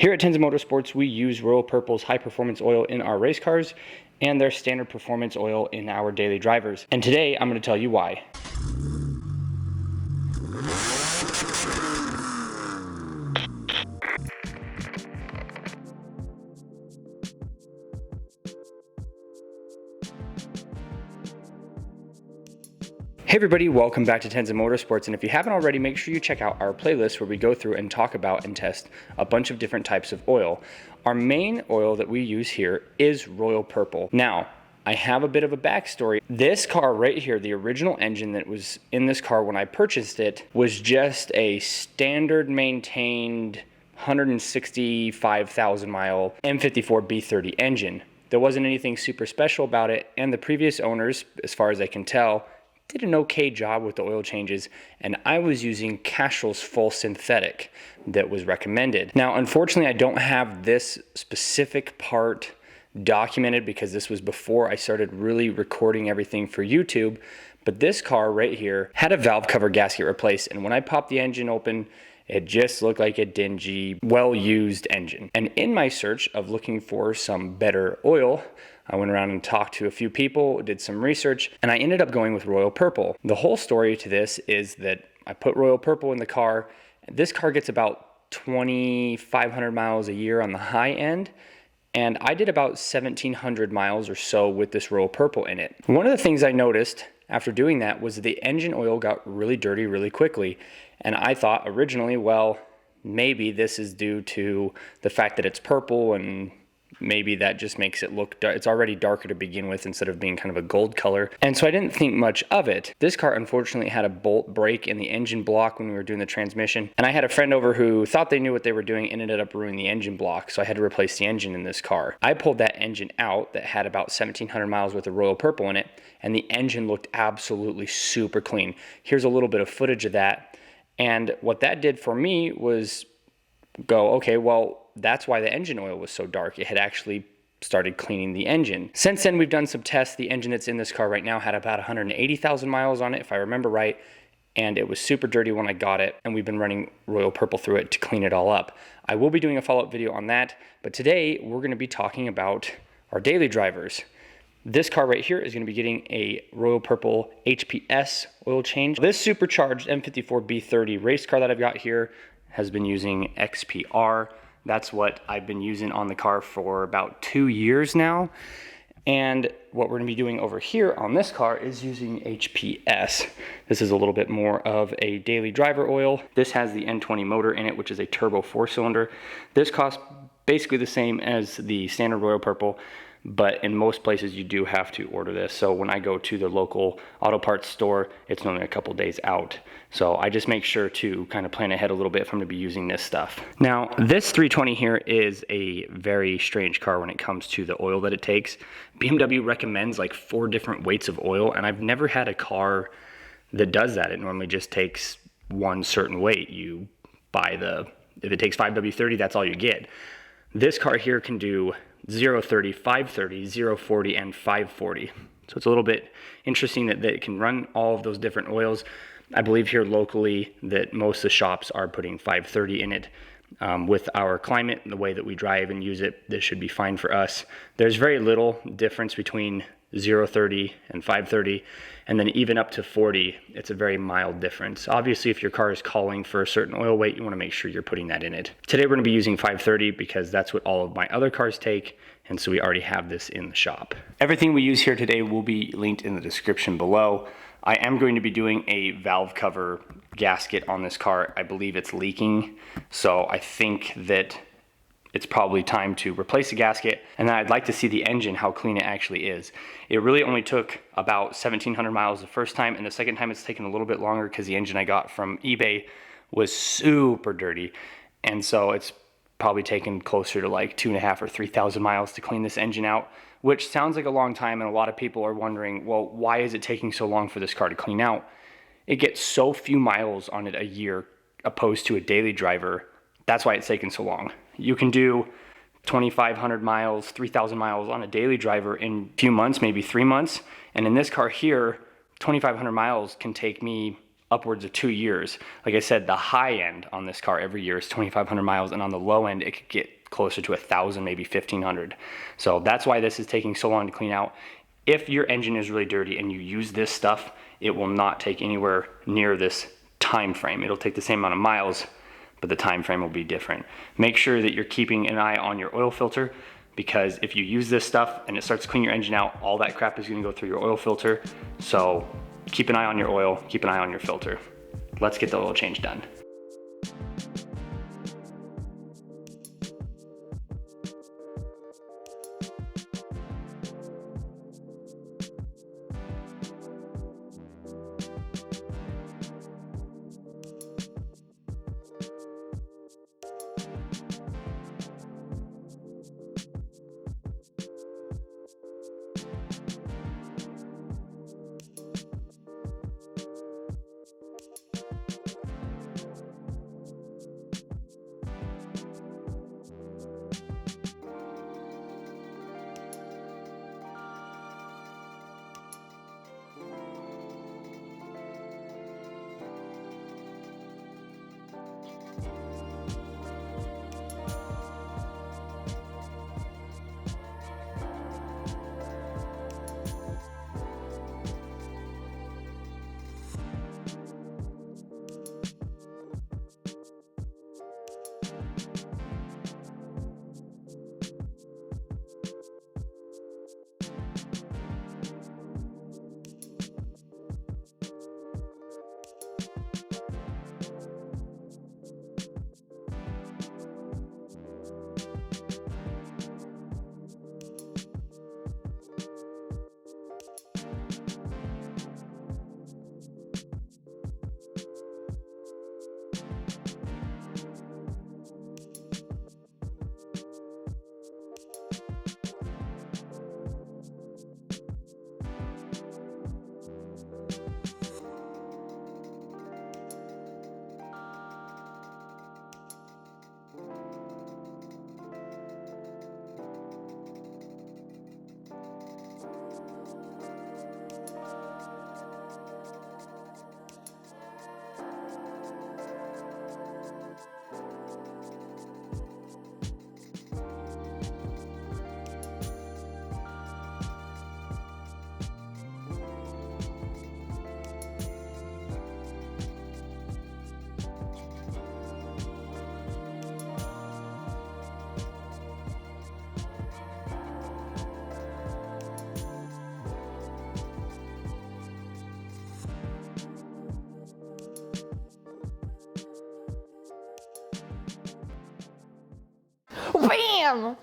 Here at Tenza Motorsports, we use Royal Purple's high performance oil in our race cars and their standard performance oil in our daily drivers. And today I'm going to tell you why. Hey everybody, welcome back to Tenza Motorsports, and if you haven't already, make sure you check out our playlist where we go through and talk about and test a bunch of different types of oil. Our main oil that we use here is Royal Purple. Now, I have a bit of a backstory. This car right here, the original engine that was in this car when I purchased it, was just a standard maintained 165,000 mile M54 B30 engine. There wasn't anything super special about it, and the previous owners, as far as I can tell, did an okay job with the oil changes, and I was using Castrol's full synthetic that was recommended. Now, unfortunately, I don't have this specific part documented because this was before I started really recording everything for YouTube, but this car right here had a valve cover gasket replaced, and when I popped the engine open, it just looked like a dingy, well-used engine. And in my search of looking for some better oil, I went around and talked to a few people, did some research, and I ended up going with Royal Purple. The whole story to this is that I put Royal Purple in the car. This car gets about 2,500 miles a year on the high end, and I did about 1,700 miles or so with this Royal Purple in it. One of the things I noticed after doing that was the engine oil got really dirty really quickly, and I thought originally, well, maybe this is due to the fact that it's purple, and maybe that just makes it look dark. It's already darker to begin with instead of being kind of a gold color. And so I didn't think much of it. This car unfortunately had a bolt break in the engine block when we were doing the transmission. And I had a friend over who thought they knew what they were doing and ended up ruining the engine block. So I had to replace the engine in this car. I pulled that engine out that had about 1,700 miles worth of Royal Purple in it, and the engine looked absolutely super clean. Here's a little bit of footage of that. And what that did for me was go, okay, well, that's why the engine oil was so dark. It had actually started cleaning the engine. Since then, we've done some tests. The engine that's in this car right now had about 180,000 miles on it, if I remember right, and it was super dirty when I got it, and we've been running Royal Purple through it to clean it all up. I will be doing a follow-up video on that, but today we're going to be talking about our daily drivers. This car right here is going to be getting a Royal Purple HPS oil change. This supercharged M54 B30 race car that I've got here has been using XPR. That's what I've been using on the car for about 2 years now. And what we're going to be doing over here on this car is using HPS. This is a little bit more of a daily driver oil. This has the N20 motor in it, which is a turbo 4-cylinder. This costs basically the same as the standard Royal Purple, but in most places you do have to order this. So when I go to the local auto parts store, it's only a couple days out. So I just make sure to kind of plan ahead a little bit if I'm going to be using this stuff. Now, this 320 here is a very strange car when it comes to the oil that it takes. BMW recommends like 4 different weights of oil, and I've never had a car that does that. It normally just takes one certain weight. You buy if it takes 5W30, that's all you get. This car here can do 030, 530, 040, and 540. So it's a little bit interesting that it can run all of those different oils. I believe here locally that most of the shops are putting 530 in it. With our climate and the way that we drive and use it, this should be fine for us. There's very little difference between 030 and 530, and then even up to 40, it's a very mild difference. Obviously, if your car is calling for a certain oil weight, you want to make sure you're putting that in it. Today we're going to be using 530 because that's what all of my other cars take, and so we already have this in the shop. Everything we use here today will be linked in the description below. I am going to be doing a valve cover gasket on this car. I believe it's leaking, so I think that it's probably time to replace the gasket, and then I'd like to see the engine, how clean it actually is. It really only took about 1,700 miles the first time, and the second time it's taken a little bit longer because the engine I got from eBay was super dirty, and so it's probably taken closer to like 2,500 or 3,000 miles to clean this engine out, which sounds like a long time, and a lot of people are wondering, well, why is it taking so long for this car to clean out? It gets so few miles on it a year opposed to a daily driver. That's why it's taken so long. You can do 2,500 miles, 3,000 miles on a daily driver in a few months, maybe 3 months. And in this car here, 2,500 miles can take me upwards of 2 years. Like I said, the high end on this car every year is 2,500 miles, and on the low end, it could get closer to 1,000, maybe 1,500. So that's why this is taking so long to clean out. If your engine is really dirty and you use this stuff, it will not take anywhere near this time frame. It'll take the same amount of miles, but the time frame will be different. Make sure that you're keeping an eye on your oil filter, because if you use this stuff and it starts to clean your engine out, all that crap is going to go through your oil filter. So keep an eye on your oil, keep an eye on your filter. Let's get the oil change done. Bam!